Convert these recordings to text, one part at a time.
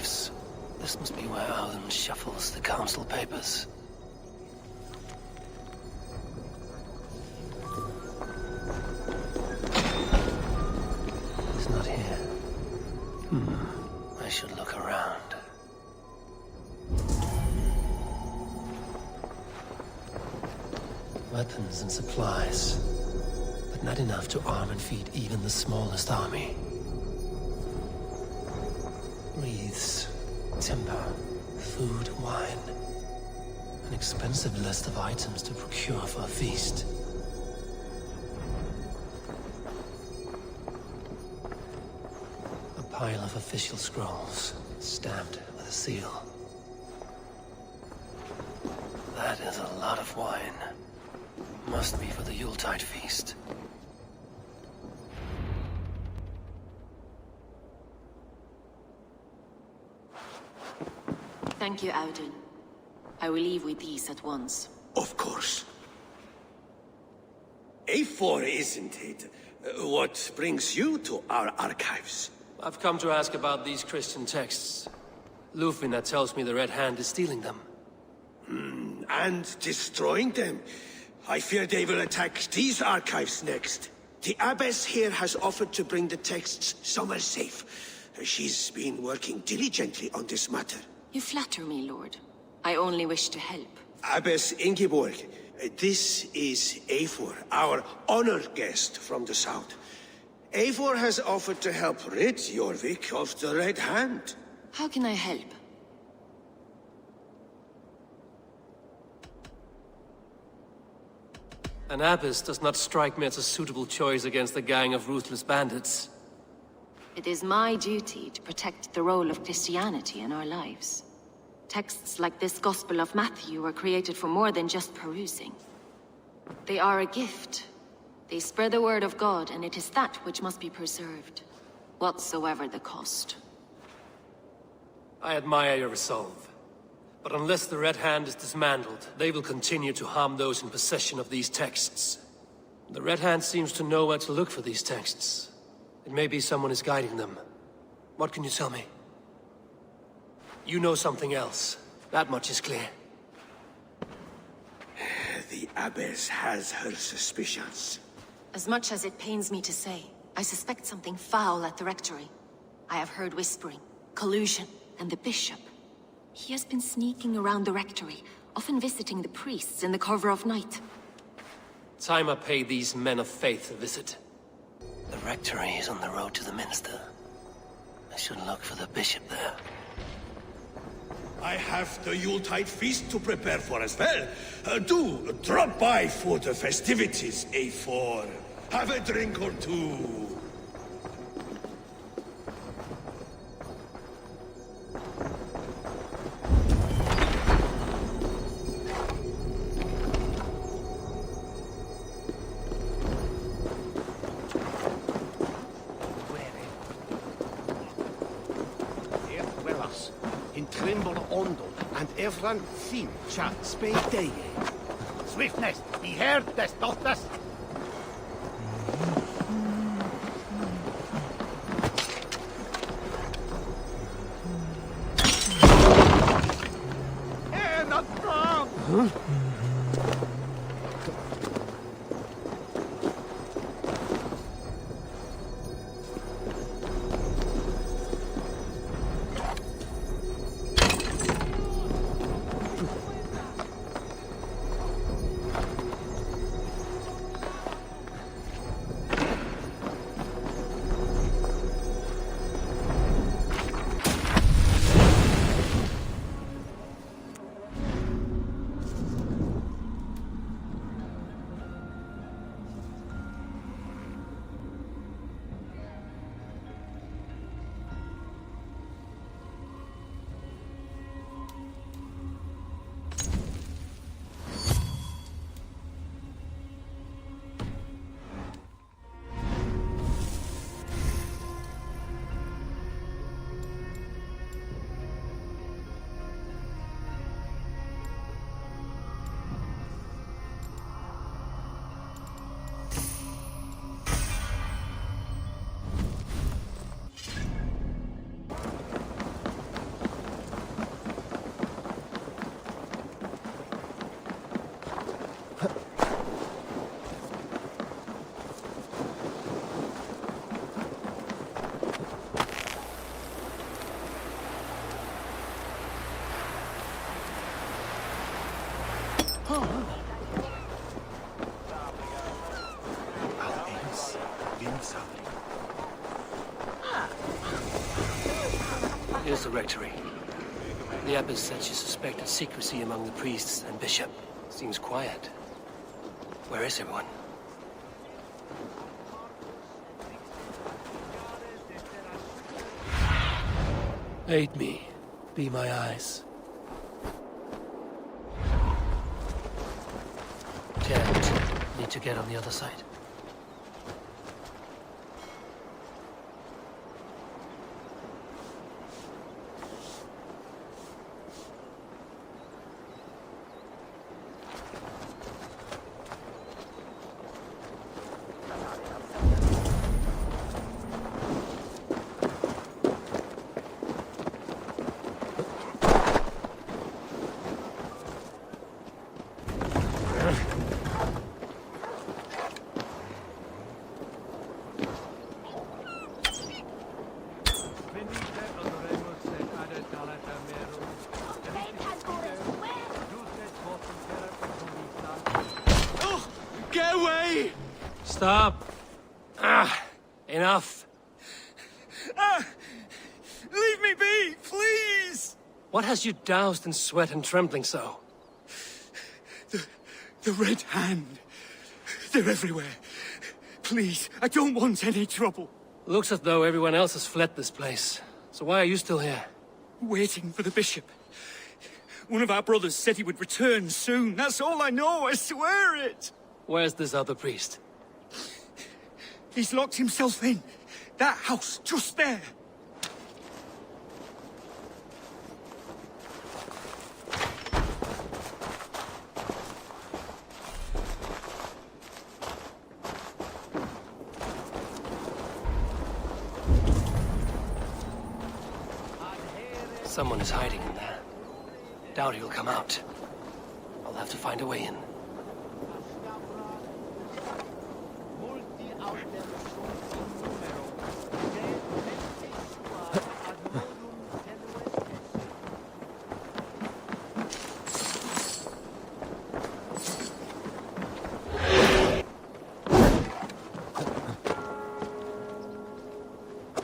archives. This must be where Alan shuffles the council papers. He's not here. I should look around. Weapons and supplies, but not enough to arm and feed even the smallest army. Wreaths, timber, food, wine. An expensive list of items to procure for a feast. A pile of official scrolls, stamped with a seal. That is a lot of wine. Must be for the Yuletide feast. Thank you, Auden. I will leave with these at once. Of course. A4, isn't it? What brings you to our archives? I've come to ask about these Christian texts. Lufina tells me the Red Hand is stealing them. And destroying them. I fear they will attack these archives next. The Abbess here has offered to bring the texts somewhere safe. She's been working diligently on this matter. You flatter me, Lord. I only wish to help. Abbess Ingeborg, this is Eivor, our honored guest from the south. Eivor has offered to help rid Jorvik of the Red Hand. How can I help? An abbess does not strike me as a suitable choice against a gang of ruthless bandits. It is my duty to protect the role of Christianity in our lives. Texts like this Gospel of Matthew were created for more than just perusing. They are a gift. They spread the word of God, and it is that which must be preserved, whatsoever the cost. I admire your resolve. But unless the Red Hand is dismantled, they will continue to harm those in possession of these texts. The Red Hand seems to know where to look for these texts. It may be someone is guiding them. What can you tell me? You know something else. That much is clear. The Abbess has her suspicions. As much as it pains me to say, I suspect something foul at the rectory. I have heard whispering, collusion, and the bishop. He has been sneaking around the rectory, often visiting the priests in the cover of night. Time I pay these men of faith a visit. The rectory is on the road to the minster. I should look for the bishop there. I have the Yuletide feast to prepare for as well. Do drop by for the festivities, A4. Have a drink or two. And everyone fin chat speak day. Swiftness, be heard des Tochters. Not wrong. Here's the rectory. The abbess said she suspected secrecy among the priests and bishop. Seems quiet. Where is everyone? Aid me. Be my eyes. Can't. Need to get on the other side. Get away! Stop! Enough! Leave me be, please! What has you doused in sweat and trembling so? The Red Hand. They're everywhere. Please, I don't want any trouble. Looks as though everyone else has fled this place. So why are you still here? Waiting for the bishop. One of our brothers said he would return soon. That's all I know, I swear it! Where's this other priest? He's locked himself in. That house, just there. Someone is hiding in there. Doubt he'll come out. I'll have to find a way in.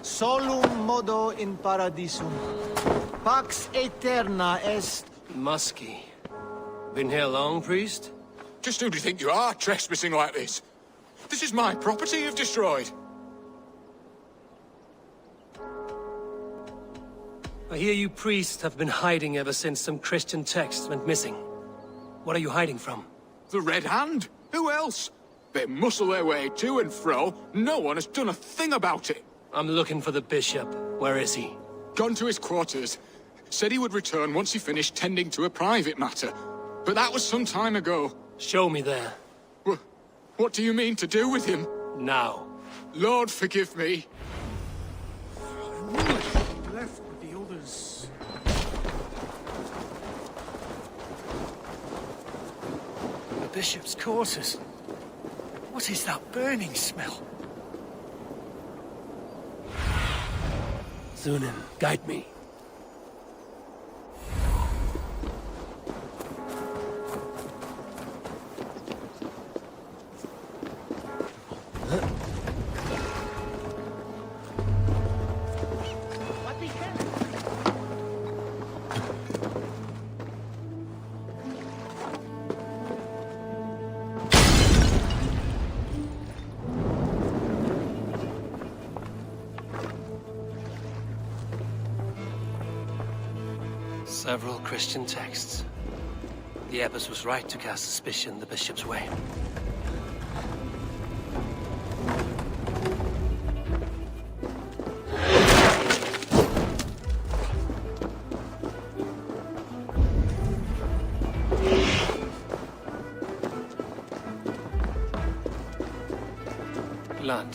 Solum modo in paradisum. Pax aeterna est. Musky. Been here long, priest? Just who do you think you are, trespassing like this? This is my property you've destroyed. I hear you priests have been hiding ever since some Christian texts went missing. What are you hiding from? The Red Hand? Who else? They muscle their way to and fro. No one has done a thing about it. I'm looking for the bishop. Where is he? Gone to his quarters. Said he would return once he finished tending to a private matter. But that was some time ago. Show me there. What do you mean to do with him? Now. Lord, forgive me. Left with the others. The bishop's quarters. What is that burning smell? Zunin, guide me. Several Christian texts. The abbess was right to cast suspicion the bishop's way. Blood.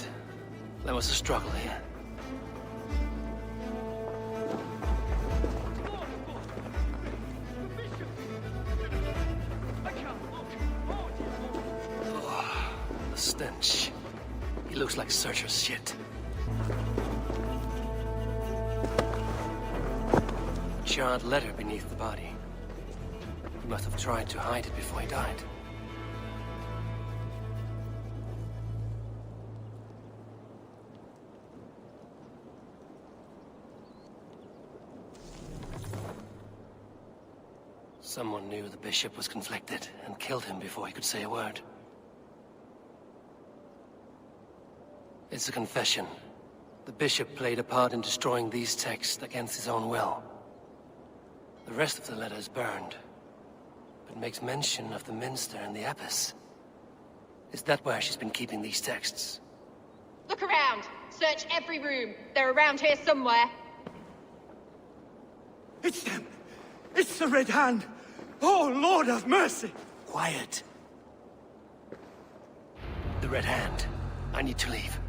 There was a struggle here. The stench. He looks like Searcher's shit. A charred letter beneath the body. He must have tried to hide it before he died. Someone knew the bishop was conflicted and killed him before he could say a word. It's a confession. The bishop played a part in destroying these texts against his own will. The rest of the letter is burned, but makes mention of the minster and the abbess. Is that where she's been keeping these texts? Look around! Search every room. They're around here somewhere. It's them! It's the Red Hand! Oh, Lord have mercy! Quiet. The Red Hand. I need to leave.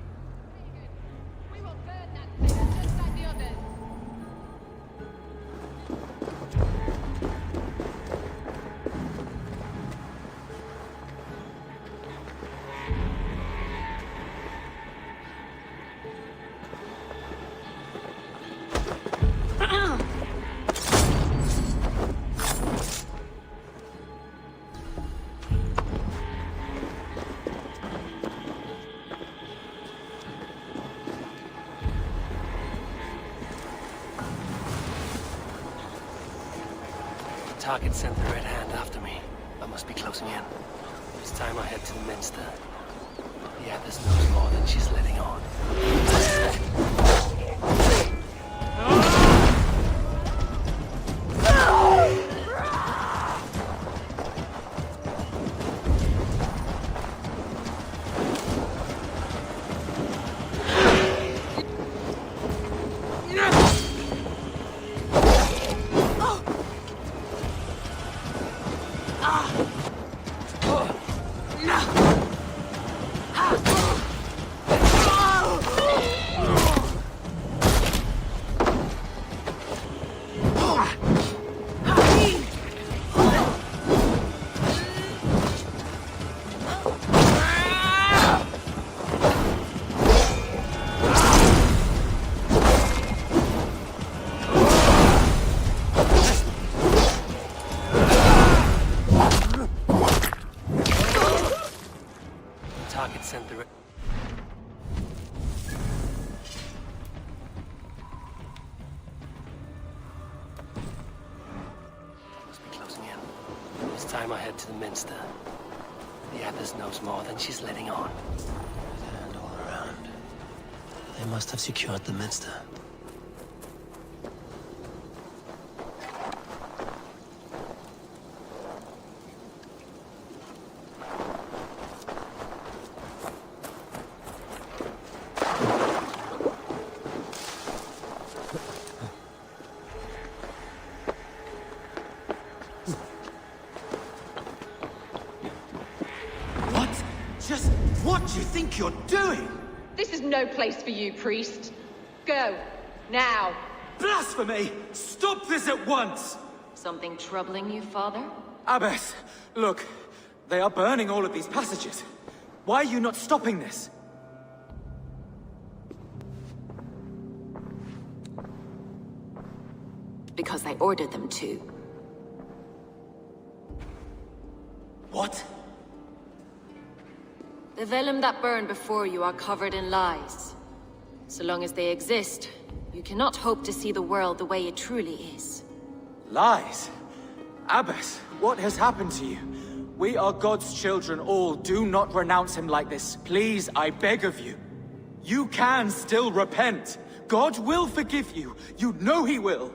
We will burn that thing just like the others. The target sent the Red Hand after me. I must be closing in. It's time I head to the minster. The abbess knows more than she's letting on. Sent the Must be closing in. It's time I head to the minster. The abbess knows more than she's letting on. And all around. They must have secured the minster. What do you think you're doing? This is no place for you, priest. Go. Now. Blasphemy! Stop this at once! Something troubling you, Father? Abbess, look. They are burning all of these passages. Why are you not stopping this? Because I ordered them to. What? The vellum that burned before you are covered in lies. So long as they exist, you cannot hope to see the world the way it truly is. Lies? Abbess, what has happened to you? We are God's children all. Do not renounce him like this. Please, I beg of you. You can still repent. God will forgive you. You know he will.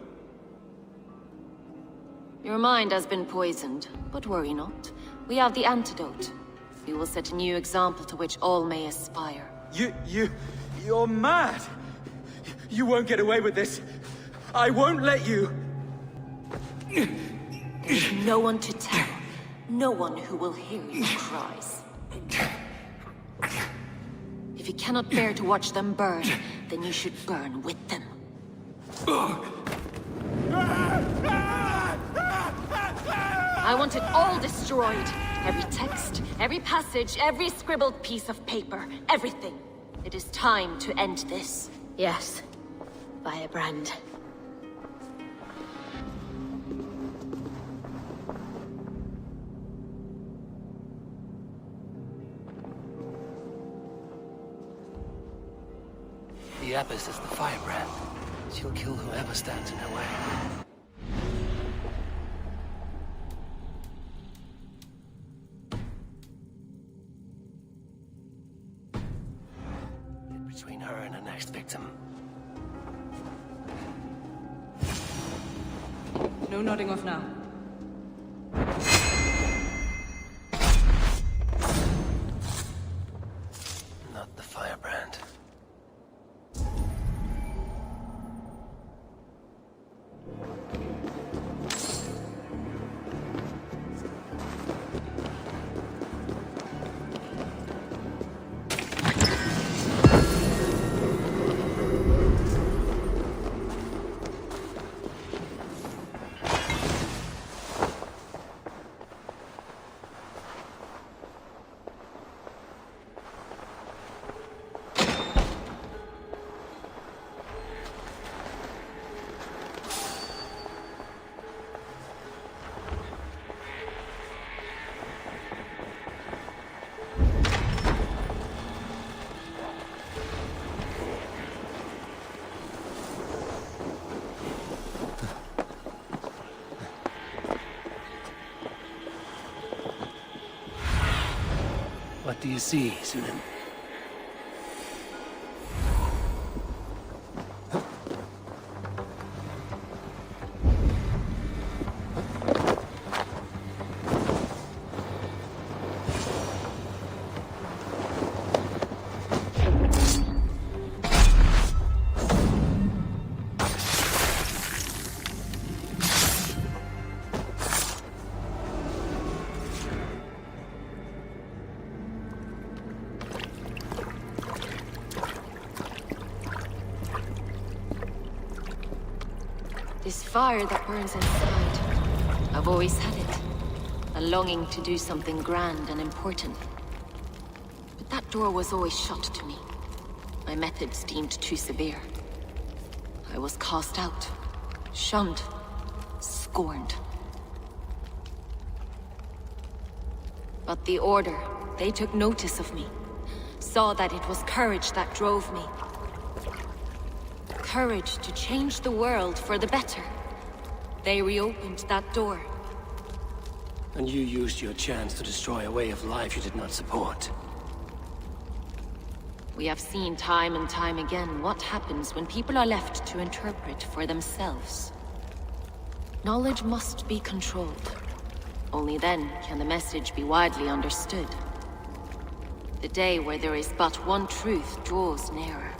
Your mind has been poisoned, but worry not. We have the antidote. We will set a new example to which all may aspire. You're mad. You won't get away with this. I won't let you. There's no one to tell. No one who will hear your cries. If you cannot bear to watch them burn, then you should burn with them. I want it all destroyed. Every text, every passage, every scribbled piece of paper, everything. It is time to end this. Yes, Firebrand. The abbess is the firebrand. She'll kill whoever stands in her way. No nodding off now. Not the firebrand. What do you see, Sunan? This fire that burns inside, I've always had it. A longing to do something grand and important. But that door was always shut to me. My methods deemed too severe. I was cast out, shunned, scorned. But the Order, they took notice of me. Saw that it was courage that drove me. Courage to change the world for the better. They reopened that door. And you used your chance to destroy a way of life you did not support. We have seen time and time again what happens when people are left to interpret for themselves. Knowledge must be controlled. Only then can the message be widely understood. The day where there is but one truth draws nearer.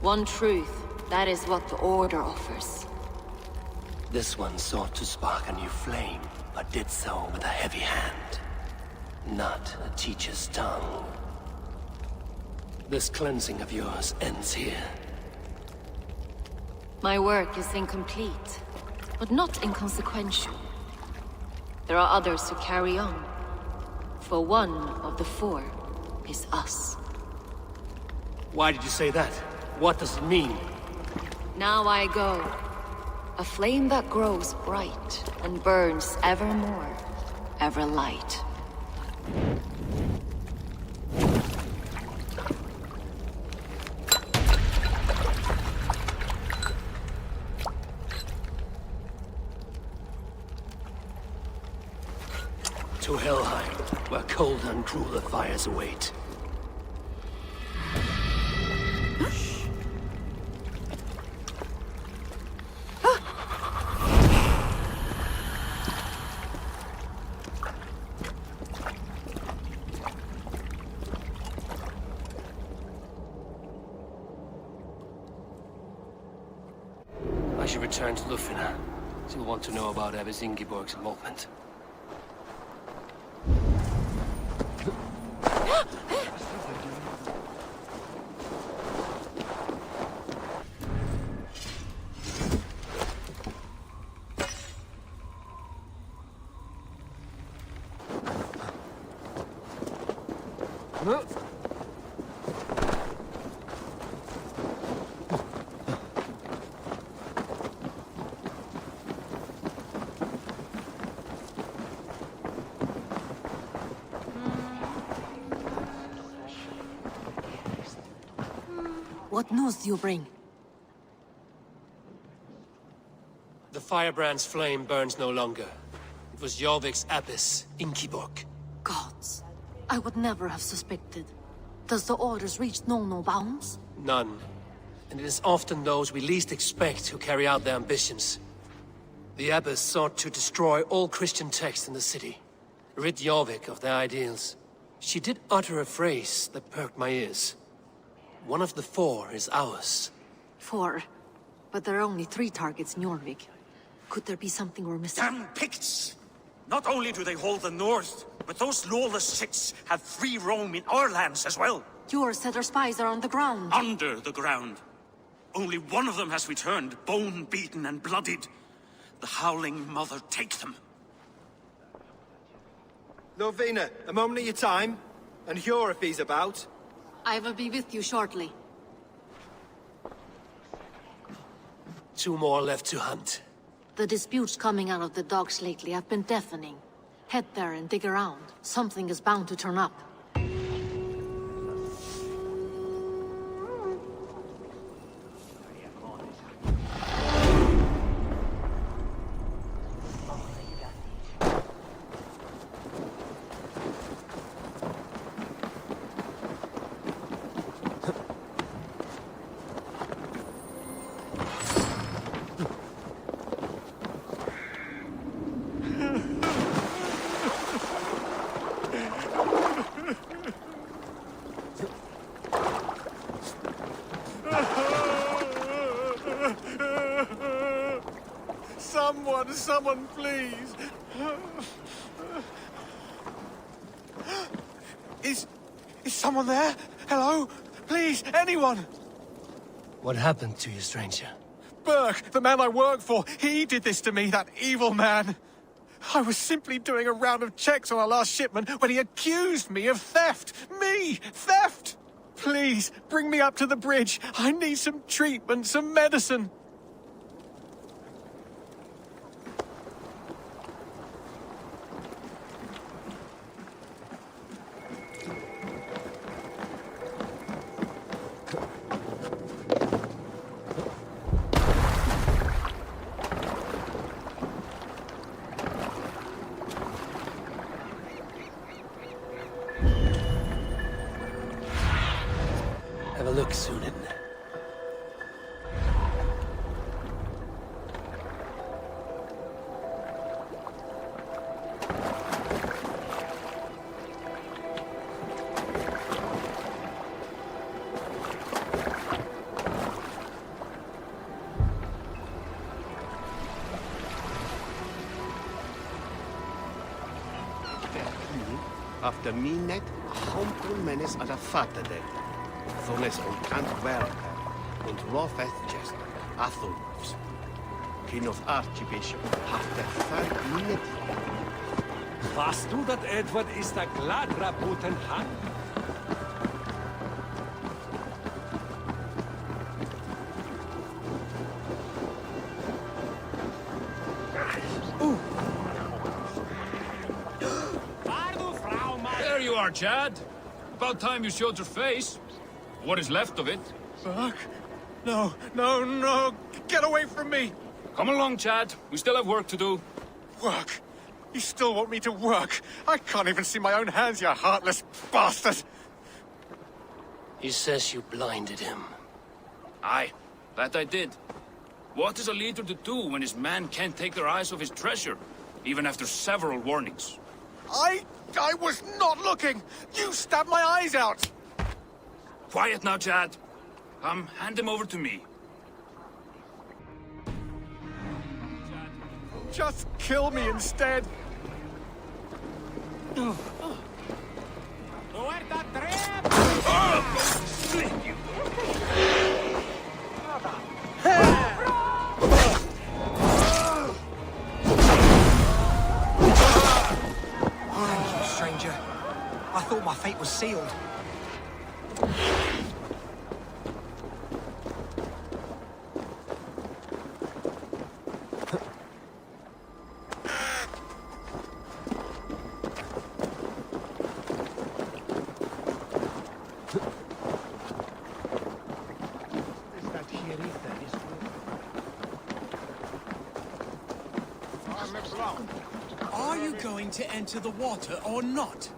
One truth, that is what the Order offers. This one sought to spark a new flame, but did so with a heavy hand. Not a teacher's tongue. This cleansing of yours ends here. My work is incomplete, but not inconsequential. There are others who carry on. For one of the four is us. Why did you say that? What does it mean? Now I go. A flame that grows bright and burns ever more, ever light. To Helheim, where cold and crueler fires await. I should return to Lufina. She'll want to know about Abbess Ingeborg's involvement. What news do you bring? The firebrand's flame burns no longer. It was Jorvik's abbess, Ingeborg. Gods, I would never have suspected. Does the orders reach no bounds? None. And it is often those we least expect who carry out their ambitions. The abbess sought to destroy all Christian texts in the city, rid Jorvik of their ideals. She did utter a phrase that perked my ears. One of the 4 is ours. 4. But there are only 3 targets in Jorvik. Could there be something we're missing? Damn Picts! Not only do they hold the north, but those lawless Siths have free roam in our lands as well. Yours said our spies are on the ground. Under the ground. Only one of them has returned, bone-beaten and bloodied. The Howling Mother take them. Lovina, a moment of your time. And Hjor if he's about. I will be with you shortly. 2 more left to hunt. The disputes coming out of the docks lately have been deafening. Head there and dig around. Something is bound to turn up. Someone, please! Is someone there? Hello? Please, anyone! What happened to you, stranger? Burke, the man I work for, he did this to me, that evil man. I was simply doing a round of checks on our last shipment when he accused me of theft. Me! Theft! Please, bring me up to the bridge. I need some treatment, some medicine. Have a look, Sunan. After midnight, humble menace at a Saturday. Thones und Antwerpen und Rofethchest, Athelwolfs. King of Archbishop, haft der 5 Minuten. Weißt du, dass Edward ist der Gladrabuten hat? There you are, Chad. About time you showed your face. What is left of it? Burke? No, no, no! Get away from me! Come along, Chad. We still have work to do. Work? You still want me to work? I can't even see my own hands, you heartless bastard! He says you blinded him. Aye, that I did. What is a leader to do when his men can't take their eyes off his treasure, even after several warnings? I was not looking! You stabbed my eyes out! Quiet now, Chad. Hand him over to me. Just kill me instead! Stranger. I thought my fate was sealed. Are you going to enter the water or not?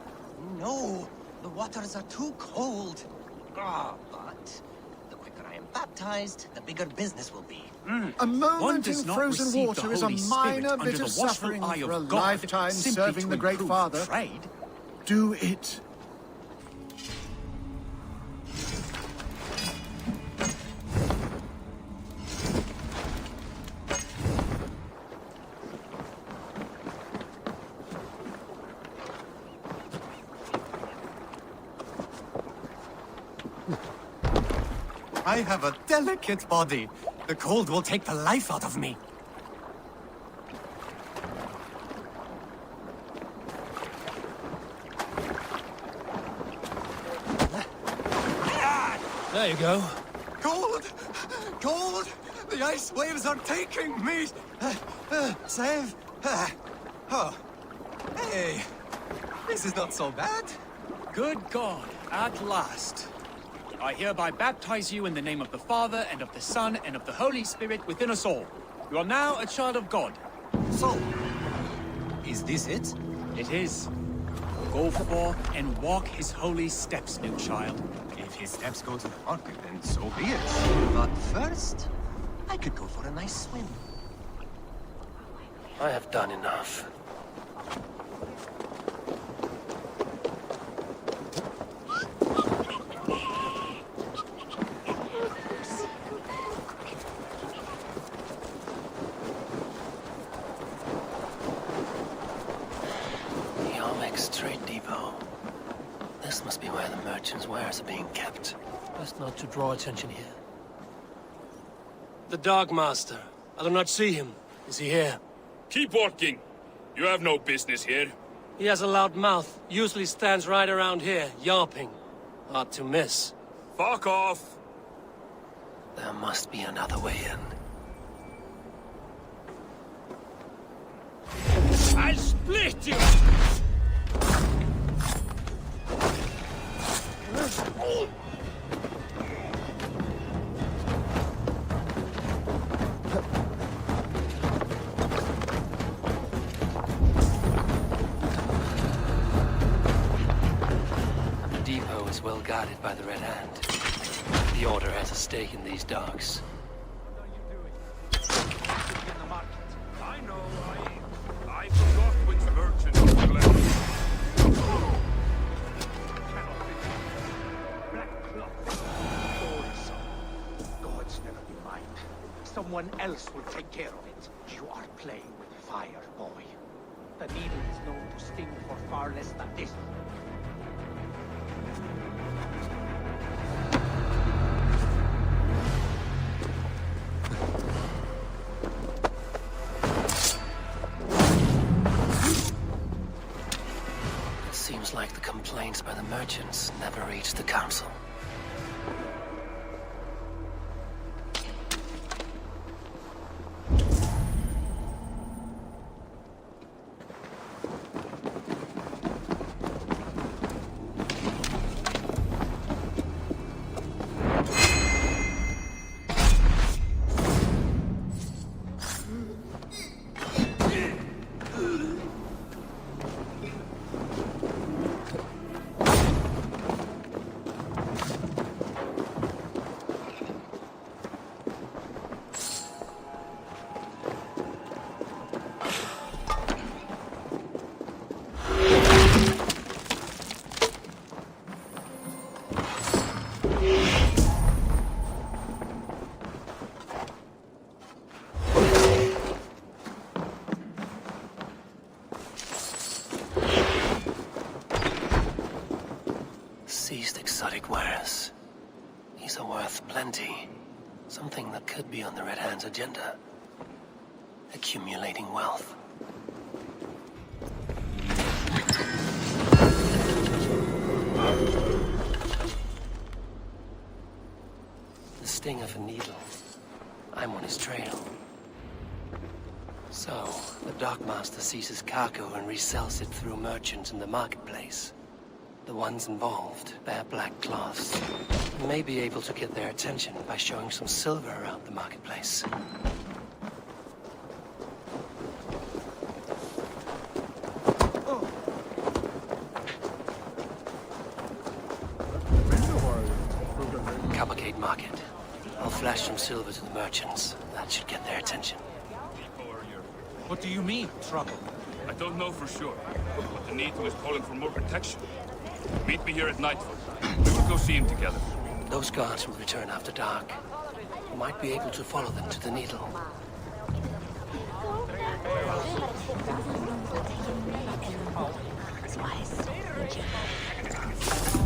No, the waters are too cold. Ah, but the quicker I am baptized, the bigger business will be. A One moment does in not frozen receive water the is a Holy Spirit minor under bit the of watchful suffering eye for a of God, lifetime simply serving to the Great improve Father. trade. Do it. I have a delicate body. The cold will take the life out of me. There you go. Cold! Cold! The ice waves are taking me! Save! Oh. Hey! This is not so bad. Good God, at last. I hereby baptize you in the name of the Father, and of the Son, and of the Holy Spirit within us all. You are now a child of God. So, is this it? It is. Go forth and walk his holy steps, new child. If his steps go to the market, then so be it. But first, I could go for a nice swim. I have done enough. Trade depot. This must be where the merchants' wares are being kept. Best not to draw attention here. The Dark Master. I do not see him. Is he here? Keep walking. You have no business here. He has a loud mouth. Usually stands right around here, yawping. Hard to miss. Fuck off! There must be another way in. I'll split you! The depot is well guarded by the Red Hand. The Order has a stake in these docks. I know, I forgot which merchant to let. Gods never be mind. Someone else will take care of it. You are playing with fire, boy. The needle is known to sting for far less than this. It seems like the complaints by the merchants never reached the council. Seized exotic wares. These are worth plenty. Something that could be on the Red Hand's agenda. Accumulating wealth. The sting of a needle. I'm on his trail. So, the Dockmaster seizes cargo and resells it through merchants in the marketplace. The ones involved bear black cloths. We may be able to get their attention by showing some silver around the marketplace. Cavalcade Market. I'll flash some silver to the merchants. That should get their attention. What do you mean, trouble? I don't know for sure, but the Needle is calling for more protection. Meet me here at nightfall. We will go see him together. Those guards will return after dark. You might be able to follow them to the Needle.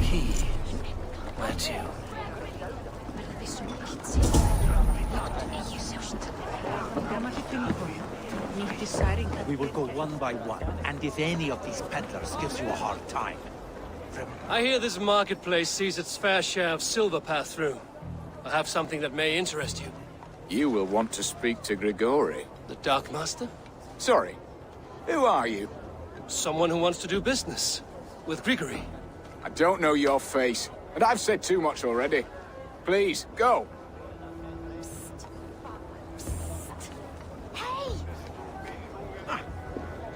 Key. Where to? We will go one by one, and if any of these peddlers gives you a hard time... I hear this marketplace sees its fair share of silver pass through. I have something that may interest you. You will want to speak to Grigori. The Dark Master? Sorry. Who are you? Someone who wants to do business. With Grigori. I don't know your face, and I've said too much already. Please, go.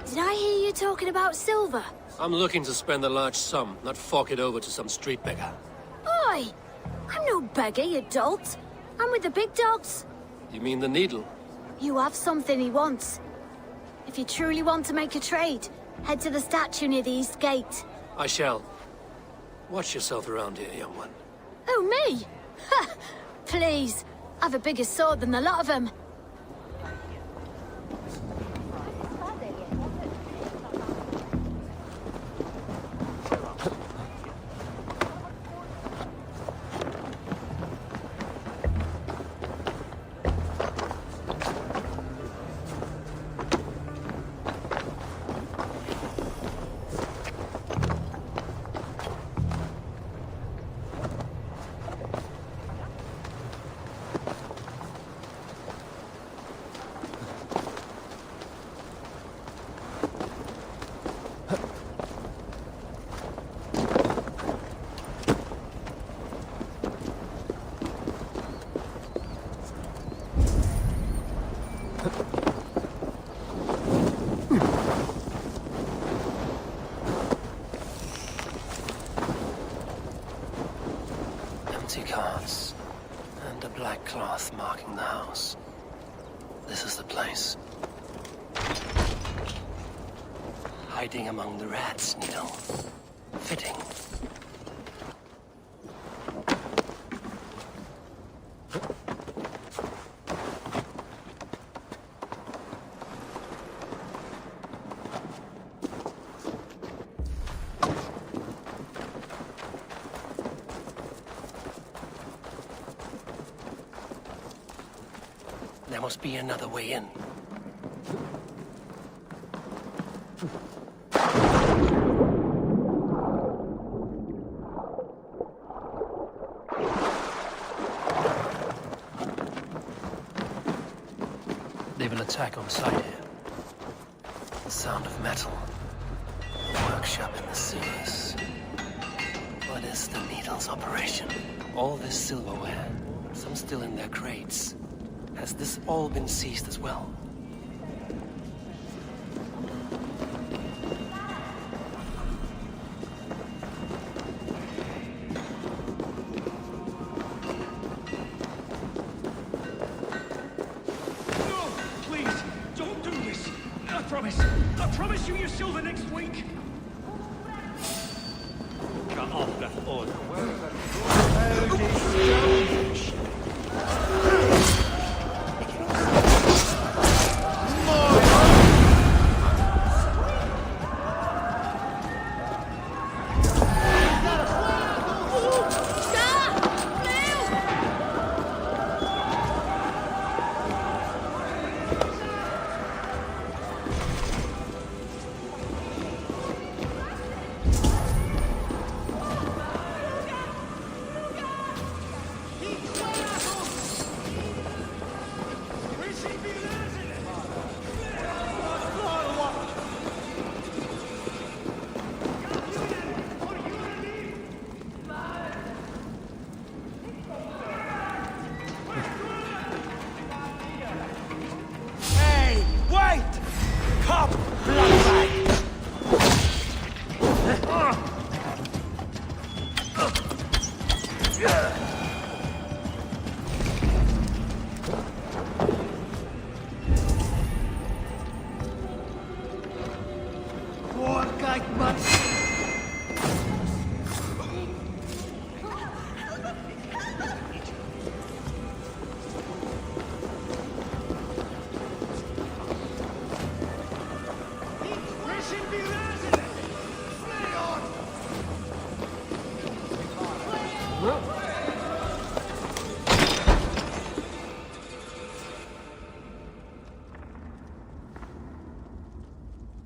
Did I hear you talking about silver? I'm looking to spend a large sum, not fork it over to some street beggar. Oi! I'm no beggar, you dolt. I'm with the big dogs. You mean the Needle? You have something he wants. If you truly want to make a trade, head to the statue near the East Gate. I shall. Watch yourself around here, young one. Oh, me? Ha! Please. I've a bigger sword than the lot of them. Empty carts, and a black cloth marking the house. This is the place. Hiding among the rats, Needle. Fitting. There must be another way in. They will attack on sight here. The sound of metal. Workshop in the sewers. What is the Needle's operation? All this silverware, some still in their crates. Has this all been seized as well? No! Please! Don't do this! I promise you your silver next week! Cut off that order.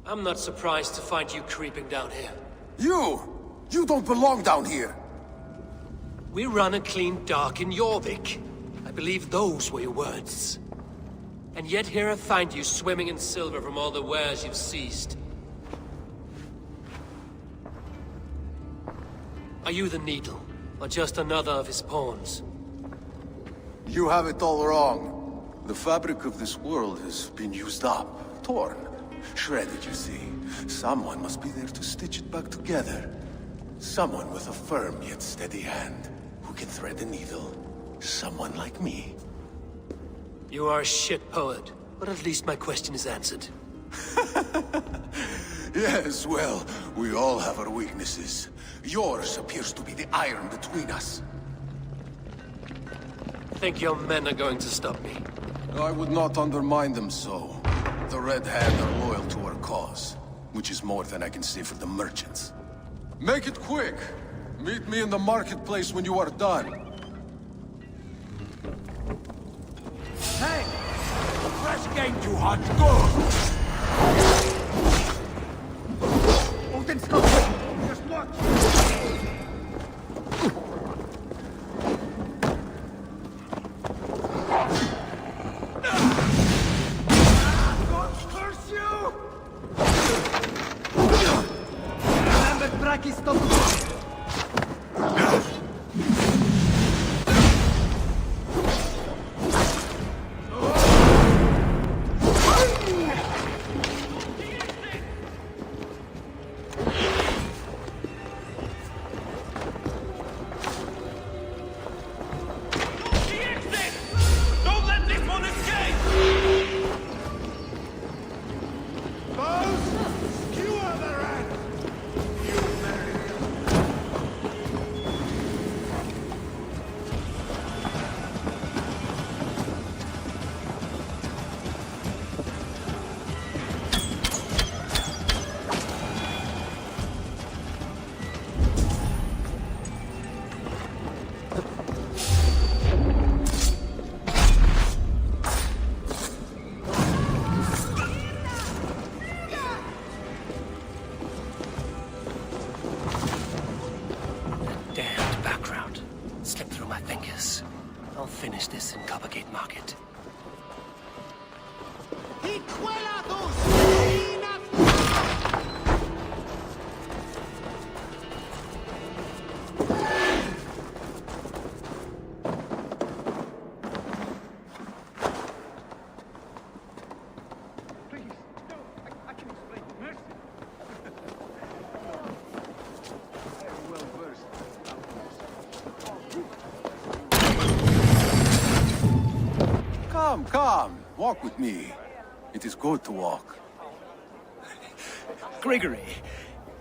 I'm not surprised to find you creeping down here. You don't belong down here! We run a clean dock in Jorvik. I believe those were your words. And yet here I find you swimming in silver from all the wares you've seized. Are you the Needle, or just another of his pawns? You have it all wrong. The fabric of this world has been used up, torn, shredded, you see. Someone must be there to stitch it back together. Someone with a firm yet steady hand, who can thread the needle. Someone like me. You are a shit poet, but at least my question is answered. Yes, well, we all have our weaknesses. Yours appears to be the iron between us. Think your men are going to stop me? I would not undermine them so. The Red Hand are loyal to our cause, which is more than I can say for the merchants. Make it quick! Meet me in the marketplace when you are done. Hey! Fresh game to hunt. Go! Odin's coming! Just watch! God curse you! Remember Braki's stop! I'll finish this in Coppergate Market. Come, walk with me. It is good to walk. Gregory.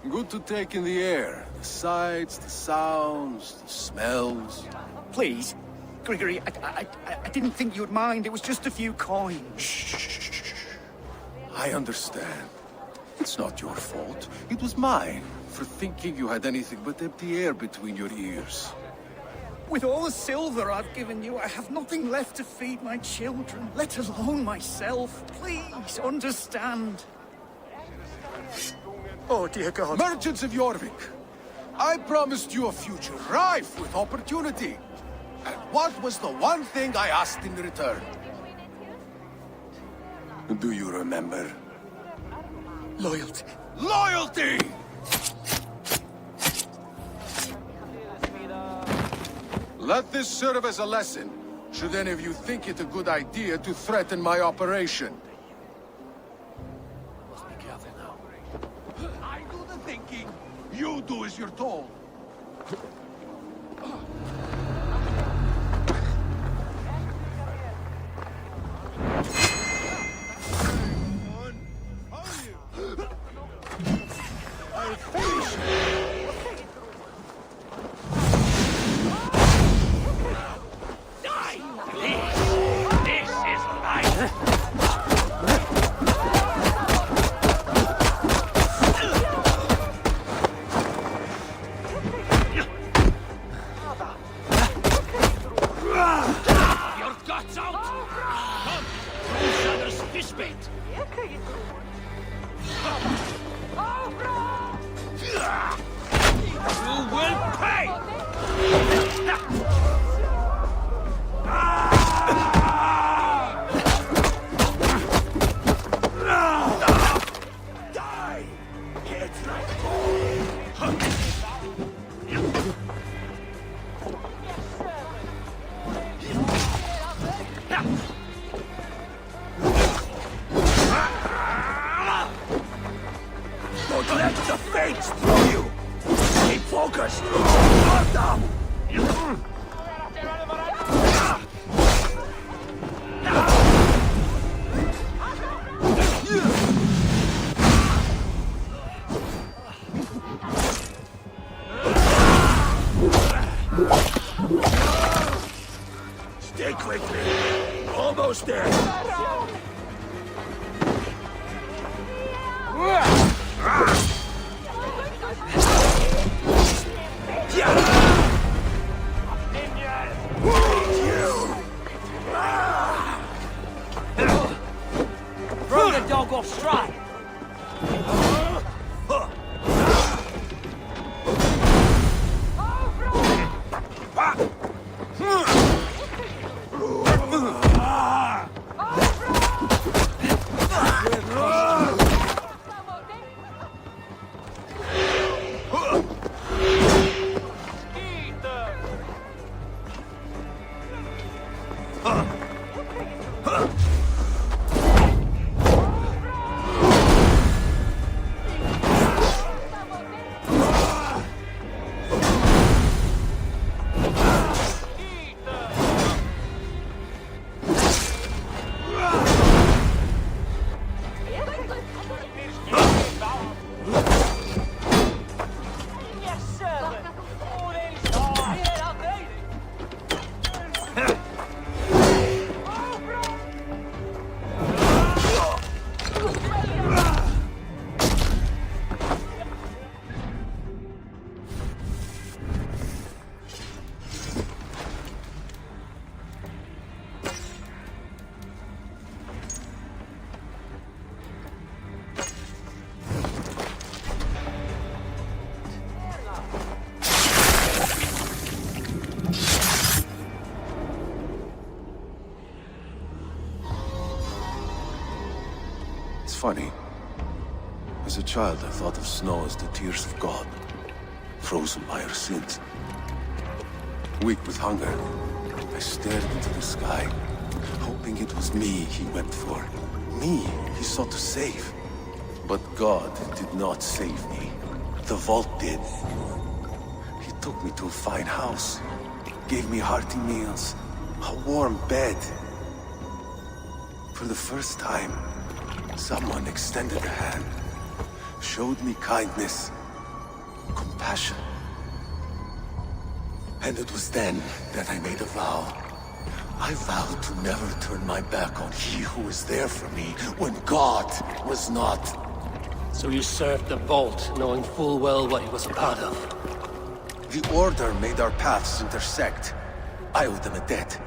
Good to take in the air. The sights, the sounds, the smells. Please, Gregory, I didn't think you'd mind. It was just a few coins. Shh. I understand. It's not your fault. It was mine, for thinking you had anything but empty air between your ears. With all the silver I've given you, I have nothing left to feed my children, let alone myself. Please, understand. Oh, dear God. Merchants of Jorvik, I promised you a future rife with opportunity. And what was the one thing I asked in return? Do you remember? Loyalty. Loyalty! Let this serve as a lesson, should any of you think it a good idea to threaten my operation. Must be careful now. I do the thinking, you do as you're told. I'll finish you! You will pay! Die! It's like don't let the fates throw you! Stay focused! Not down! Stay quickly! Almost there! Throw the dog off stride! It's funny. As a child, I thought of snow as the tears of God, frozen by our sins. Weak with hunger, I stared into the sky, hoping it was me he wept for. Me he sought to save. But God did not save me. The vault did. He took me to a fine house, gave me hearty meals, a warm bed. For the first time, someone extended a hand, showed me kindness, compassion. And it was then that I made a vow. I vowed to never turn my back on he who was there for me when God was not. So you served the Vault, knowing full well what it was a part of. The Order made our paths intersect. I owed them a debt,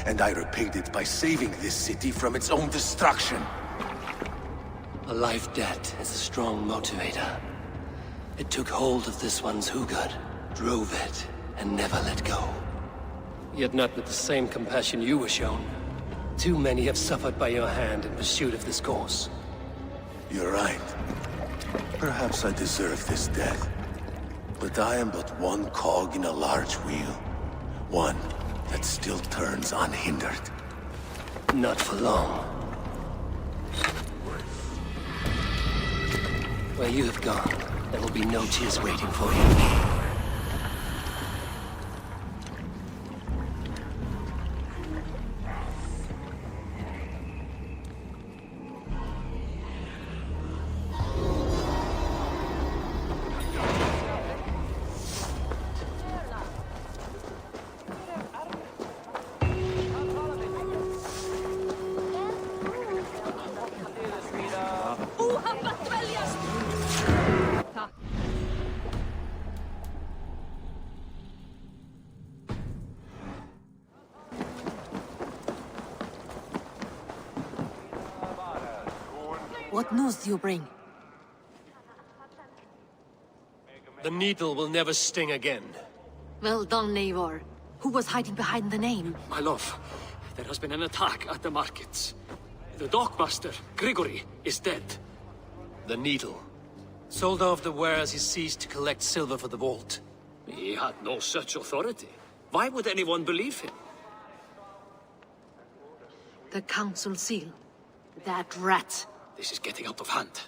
and I repaid it by saving this city from its own destruction. A life debt is a strong motivator. It took hold of this one's Hugad, drove it, and never let go. Yet not with the same compassion you were shown. Too many have suffered by your hand in pursuit of this cause. You're right. Perhaps I deserve this death. But I am but one cog in a large wheel. One that still turns unhindered. Not for long. Where you have gone, there will be no tears waiting for you. What news do you bring? The needle will never sting again. Well done, Eivor. Who was hiding behind the name? My love, there has been an attack at the markets. The dockmaster, Grigory, is dead. The needle. Sold off the wares he seized to collect silver for the vault. He had no such authority. Why would anyone believe him? The council seal. That rat. This is getting out of hand.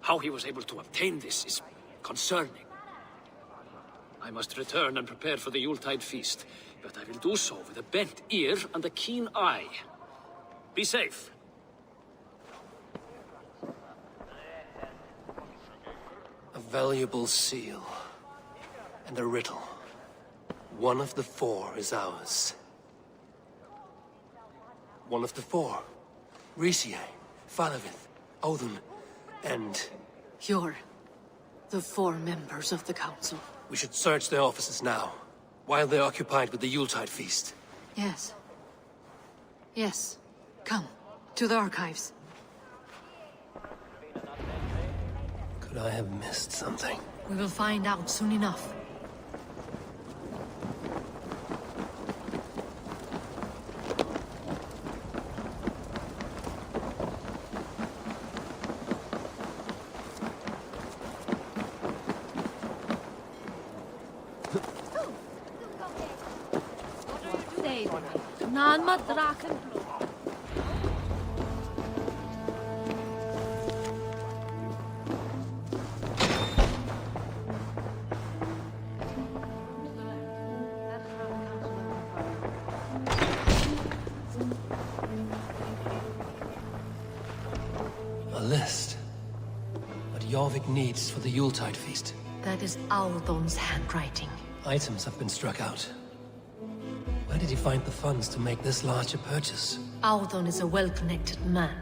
How he was able to obtain this is concerning. I must return and prepare for the Yuletide feast, but I will do so with a bent ear and a keen eye. Be safe. A valuable seal. And a riddle. One of the four is ours. One of the four. Riesier, Falavith, Odin, and... You're the four members of the council. We should search their offices now, while they're occupied with the Yuletide feast. Yes. Yes. Come, to the archives. Could I have missed something? We will find out soon enough. A list. What Jorvik needs for the Yuletide feast. That is Aldon's handwriting. Items have been struck out. Where did he find the funds to make this larger purchase? Aldon is a well-connected man.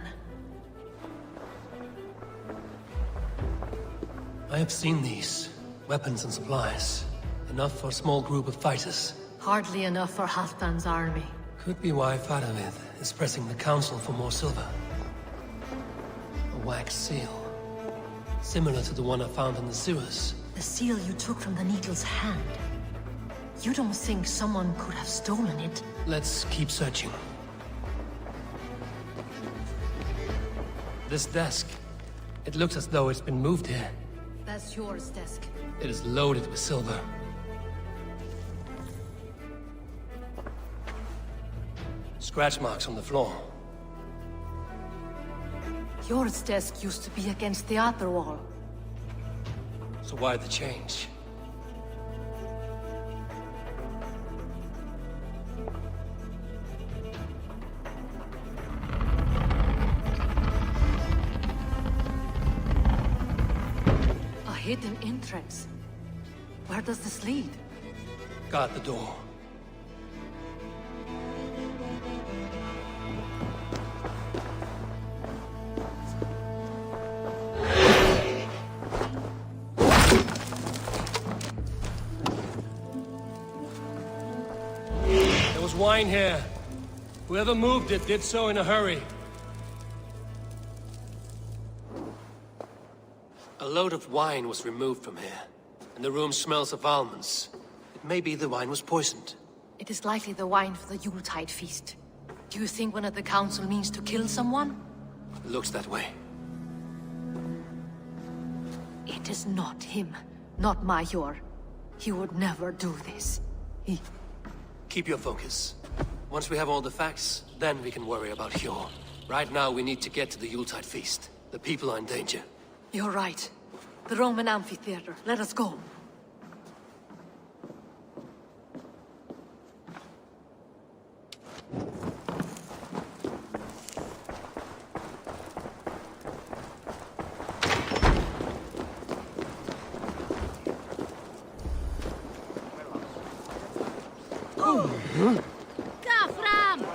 I have seen these. Weapons and supplies. Enough for a small group of fighters. Hardly enough for Halfdan's army. Could be why Faravith is pressing the council for more silver. A wax seal. Similar to the one I found in the sewers. The seal you took from the Needle's hand. You don't think someone could have stolen it? Let's keep searching. This desk. It looks as though it's been moved here. That's yours, desk. It is loaded with silver. Scratch marks on the floor. Yours desk used to be against the other wall. So why the change? A hidden entrance. Where does this lead? Guard the door. There was wine here. Whoever moved it did so in a hurry. A load of wine was removed from here, and the room smells of almonds. It may be the wine was poisoned. It is likely the wine for the Yuletide feast. Do you think one of the council means to kill someone? It looks that way. It is not him, not Major. He would never do this. Keep your focus. Once we have all the facts, then we can worry about Hjor. Right now, we need to get to the Yuletide feast. The people are in danger. You're right. The Roman amphitheater. Let us go. Gafram!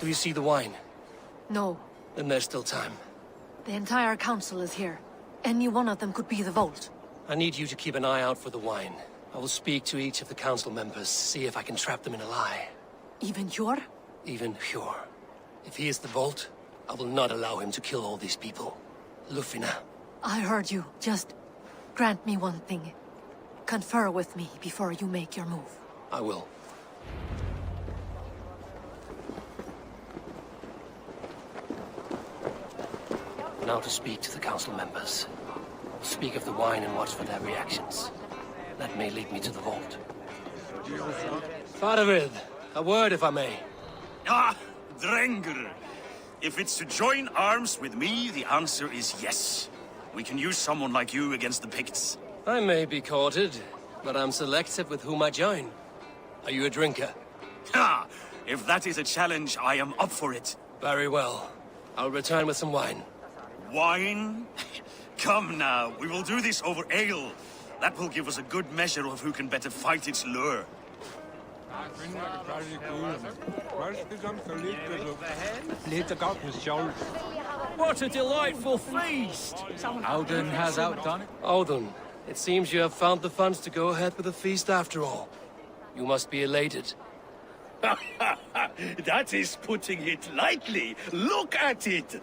Do you see the wine? No. Then there's still time. The entire council is here. Any one of them could be the Vault. I need you to keep an eye out for the wine. I will speak to each of the council members, see if I can trap them in a lie. Even Hjor? Even Hjor. If he is the Vault, I will not allow him to kill all these people. Lufina. I heard you. Just grant me one thing. Confer with me before you make your move. I will. Now to speak to the council members. Speak of the wine and watch for their reactions. That may lead me to the Vault. Faravid, a word if I may. Ah, Drengr. If it's to join arms with me, the answer is yes. We can use someone like you against the Picts. I may be courted, but I'm selective with whom I join. Are you a drinker? Ha! If that is a challenge, I am up for it. Very well. I'll return with some wine. Wine? Come now, we will do this over ale. That will give us a good measure of who can better fight its lure. What a delightful feast! Alden has outdone it. Alden, it seems you have found the funds to go ahead with the feast after all. You must be elated. That is putting it lightly. Look at it.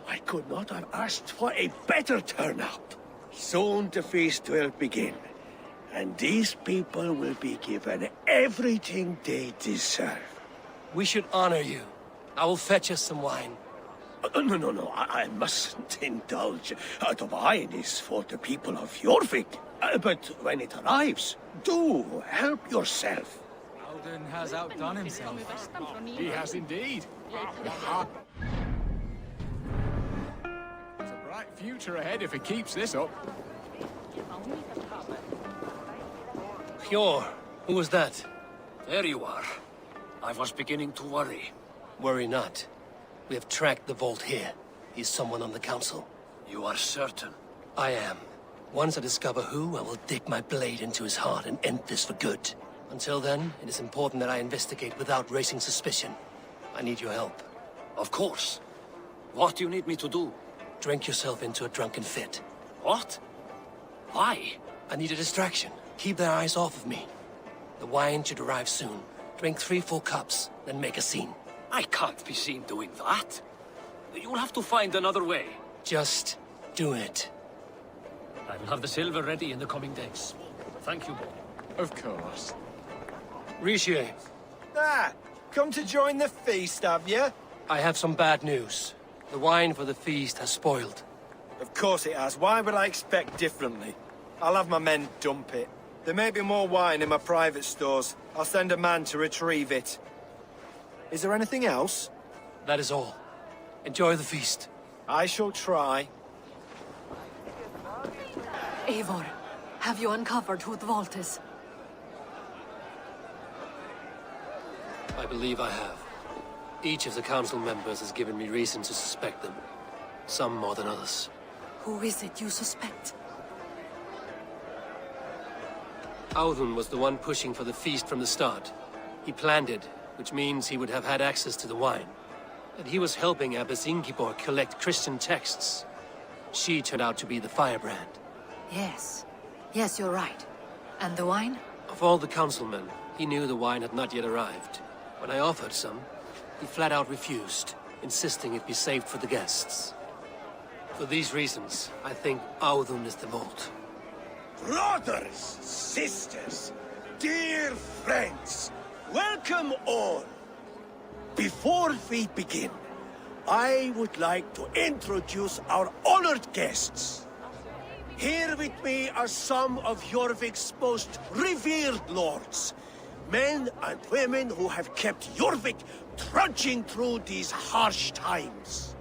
I could not have asked for a better turnout. Soon the feast will begin, and these people will be given everything they deserve. We should honor you. I will fetch us some wine. No, I mustn't indulge. The wine is for the people of Jorvik. But when it arrives, do help yourself. Alden has outdone himself. He has indeed. It's a bright future ahead if he keeps this up. Hjor, who was that? There you are. I was beginning to worry. Worry not. We have tracked the Vault here. He's someone on the council. You are certain? I am. Once I discover who, I will dig my blade into his heart and end this for good. Until then, it is important that I investigate without raising suspicion. I need your help. Of course. What do you need me to do? Drink yourself into a drunken fit. What? Why? I need a distraction. Keep their eyes off of me. The wine should arrive soon. Drink 3 full cups, then make a scene. I can't be seen doing that. You'll have to find another way. Just do it. I will have the silver ready in the coming days. Thank you, boy. Of course. Rishi. Ah, come to join the feast, have you? I have some bad news. The wine for the feast has spoiled. Of course it has. Why would I expect differently? I'll have my men dump it. There may be more wine in my private stores. I'll send a man to retrieve it. Is there anything else? That is all. Enjoy the feast. I shall try. Eivor, have you uncovered who the Vault is? I believe I have. Each of the council members has given me reason to suspect them. Some more than others. Who is it you suspect? Audun was the one pushing for the feast from the start. He planned it, which means he would have had access to the wine. And he was helping Abbess Ingibor collect Christian texts. She turned out to be the firebrand. Yes. Yes, you're right. And the wine? Of all the councilmen, he knew the wine had not yet arrived. When I offered some, he flat out refused, insisting it be saved for the guests. For these reasons, I think Audun is the Vault. Brothers, sisters, dear friends, welcome all. Before we begin, I would like to introduce our honored guests. Here with me are some of Jorvik's most revered lords. Men and women who have kept Jorvik trudging through these harsh times.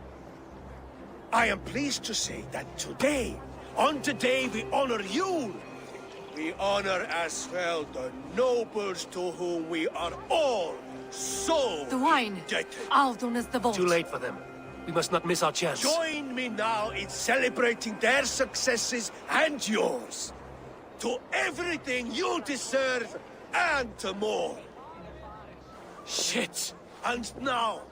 I am pleased to say that today, on the day we honor you, we honor as well the nobles to whom we are all so The wine! indebted. Audun is the Vault. Too late for them. We must not miss our chance. Join me now in celebrating their successes and yours. To everything you deserve and more. Shit! And now,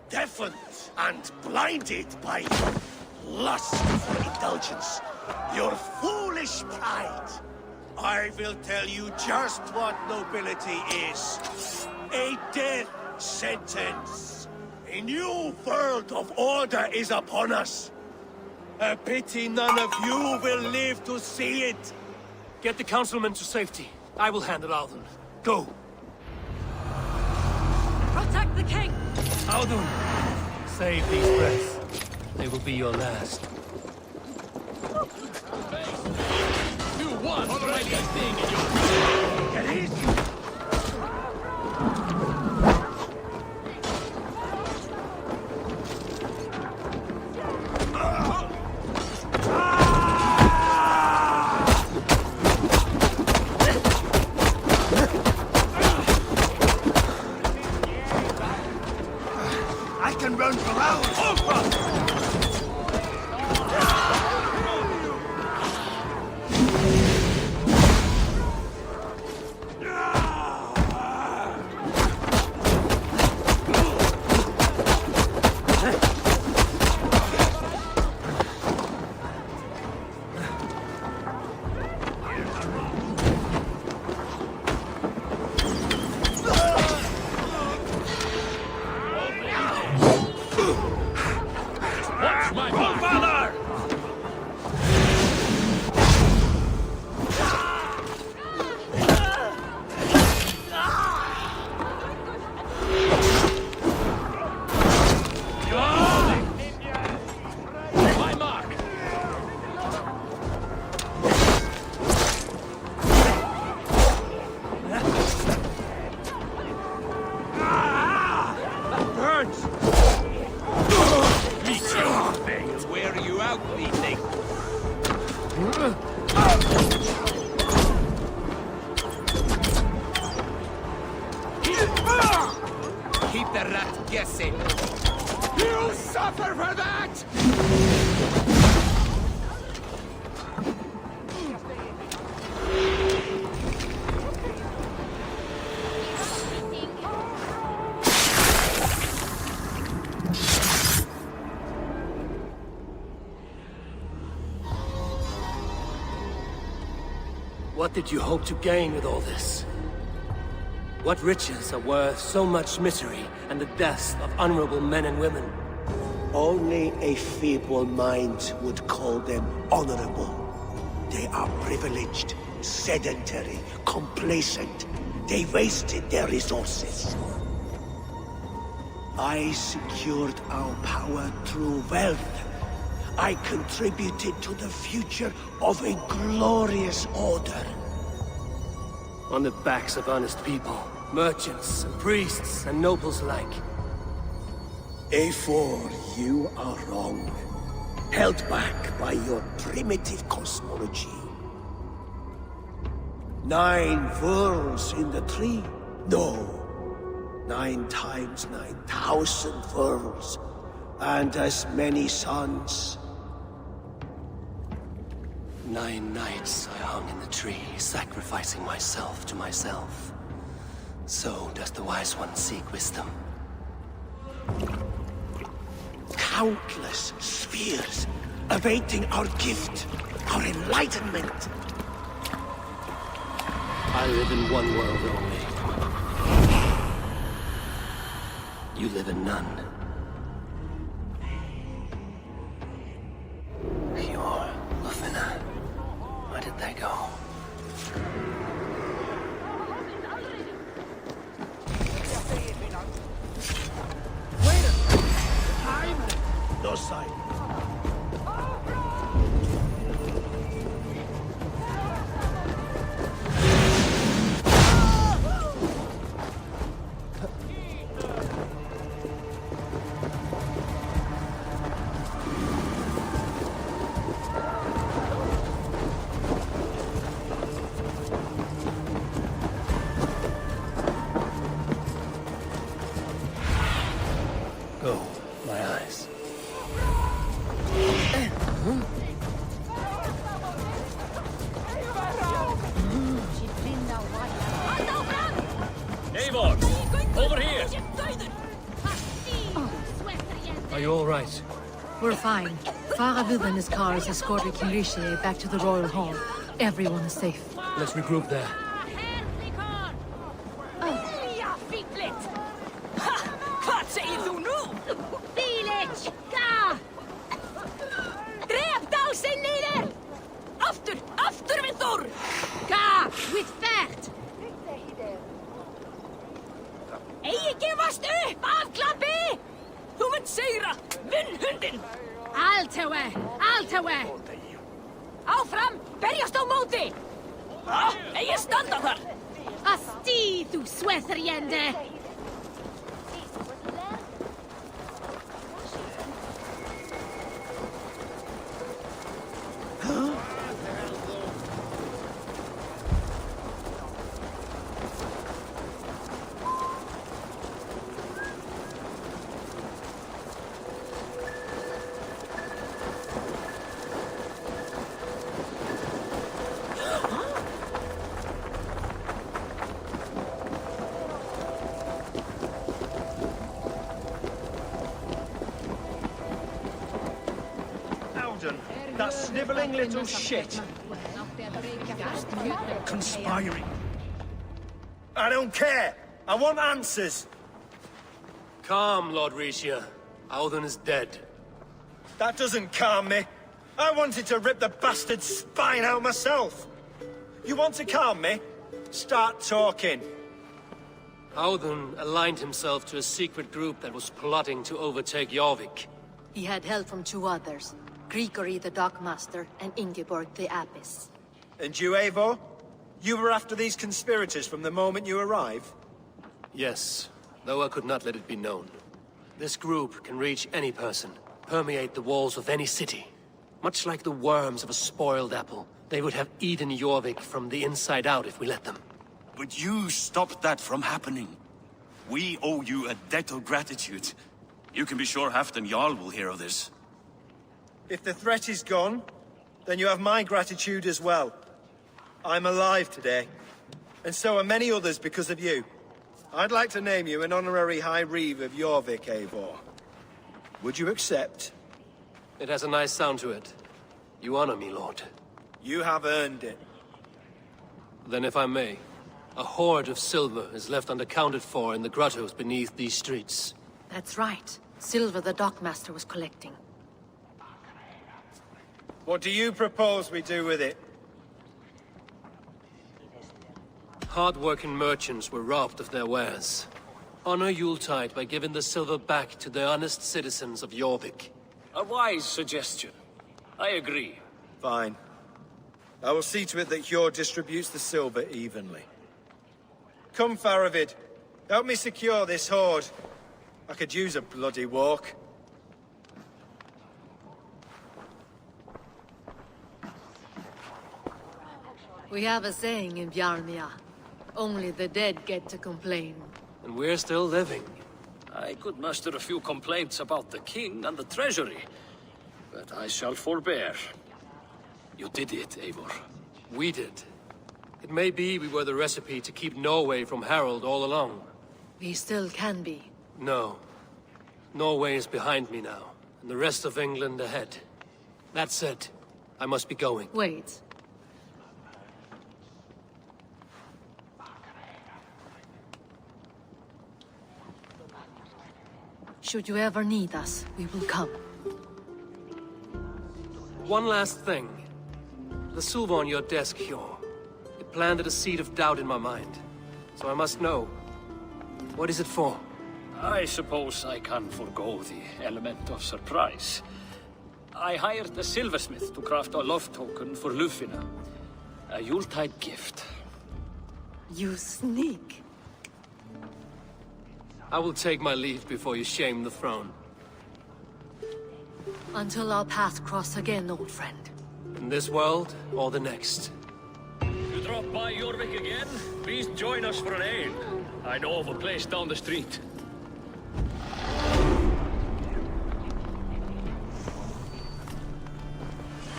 deafened and blinded by lust for indulgence, your foolish pride. I will tell you just what nobility is. A death sentence. A new world of order is upon us. A pity none of you will live to see it. Get the councilmen to safety. I will handle Alden. Go. Protect the king! Alden! Save these breaths. They will be your last. You want the right thing in your... Get easy! I can run for hours. Watch my father! My mark! That burns! Meet you, thing. Where are you out, meeting? Keep the rat guessing. You suffer for that! What did you hope to gain with all this? What riches are worth so much misery and the deaths of honorable men and women? Only a feeble mind would call them honorable. They are privileged, sedentary, complacent. They wasted their resources. I secured our power through wealth. I contributed to the future of a glorious order. On the backs of honest people, merchants, and priests, and nobles alike. A4, you are wrong. Held back by your primitive cosmology. 9 worlds in the tree? No. 9 times 9,000 worlds. And as many suns. 9 nights I hung in the tree, sacrificing myself to myself. So does the wise one seek wisdom. Countless spheres, awaiting our gift, our enlightenment. I live in one world only. You live in none. Pure Lufina. Where did they go? Docile. Go, my eyes. Eivor! Over here! Are you all right? We're fine. Faravid and his cars escorted Kirishe back to the Royal Hall. Everyone is safe. Let's regroup there. Hvað segir þú nú? Village! Ga! Drep dásinn niður! Aftur við Þór! Ga! With fact! Eigi gefast upp, afklappi! Þú munt sigra! Vinn hundinn! Altawe! Áfram! Berjast á móti! Eigi standa þar! Asti, þú sveþrjende! That sniveling little shit. Conspiring. I don't care. I want answers. Calm, Lord Rishia. Audun is dead. That doesn't calm me. I wanted to rip the bastard's spine out myself. You want to calm me? Start talking. Audun aligned himself to a secret group that was plotting to overtake Jorvik. He had help from two others. Grigory the Dockmaster and Ingeborg the Abbess. And you, Eivor? You were after these conspirators from the moment you arrived? Yes, though I could not let it be known. This group can reach any person, permeate the walls of any city. Much like the worms of a spoiled apple, they would have eaten Jorvik from the inside out if we let them. But you stopped that from happening. We owe you a debt of gratitude. You can be sure Halfdan Jarl will hear of this. If the threat is gone, then you have my gratitude as well. I'm alive today, and so are many others because of you. I'd like to name you an honorary High Reeve of Jorvik, Eivor. Would you accept? It has a nice sound to it. You honor me, Lord. You have earned it. Then if I may, a hoard of silver is left unaccounted for in the grottos beneath these streets. That's right. Silver the Dockmaster was collecting. What do you propose we do with it? Hard-working merchants were robbed of their wares. Honor Yuletide by giving the silver back to the honest citizens of Jorvik. A wise suggestion. I agree. Fine. I will see to it that Hjord distributes the silver evenly. Come, Faravid. Help me secure this hoard. I could use a bloody walk. We have a saying in Bjarmia. Only the dead get to complain. And we're still living. I could muster a few complaints about the king and the treasury, but I shall forbear. You did it, Eivor. We did. It may be we were the recipe to keep Norway from Harald all along. We still can be. No. Norway is behind me now, and the rest of England ahead. That said, I must be going. Wait. Should you ever need us, we will come. One last thing. The silver on your desk, Hjord. It planted a seed of doubt in my mind. So I must know. What is it for? I suppose I can forgo the element of surprise. I hired a silversmith to craft a love token for Lufina. A Yuletide gift. You sneak. I will take my leave before you shame the throne. Until our paths cross again, old friend. In this world, or the next. You drop by Jorvik again? Please join us for an ale. I know of a place down the street.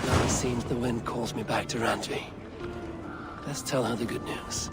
Now it seems the wind calls me back to Randvi. Let's tell her the good news.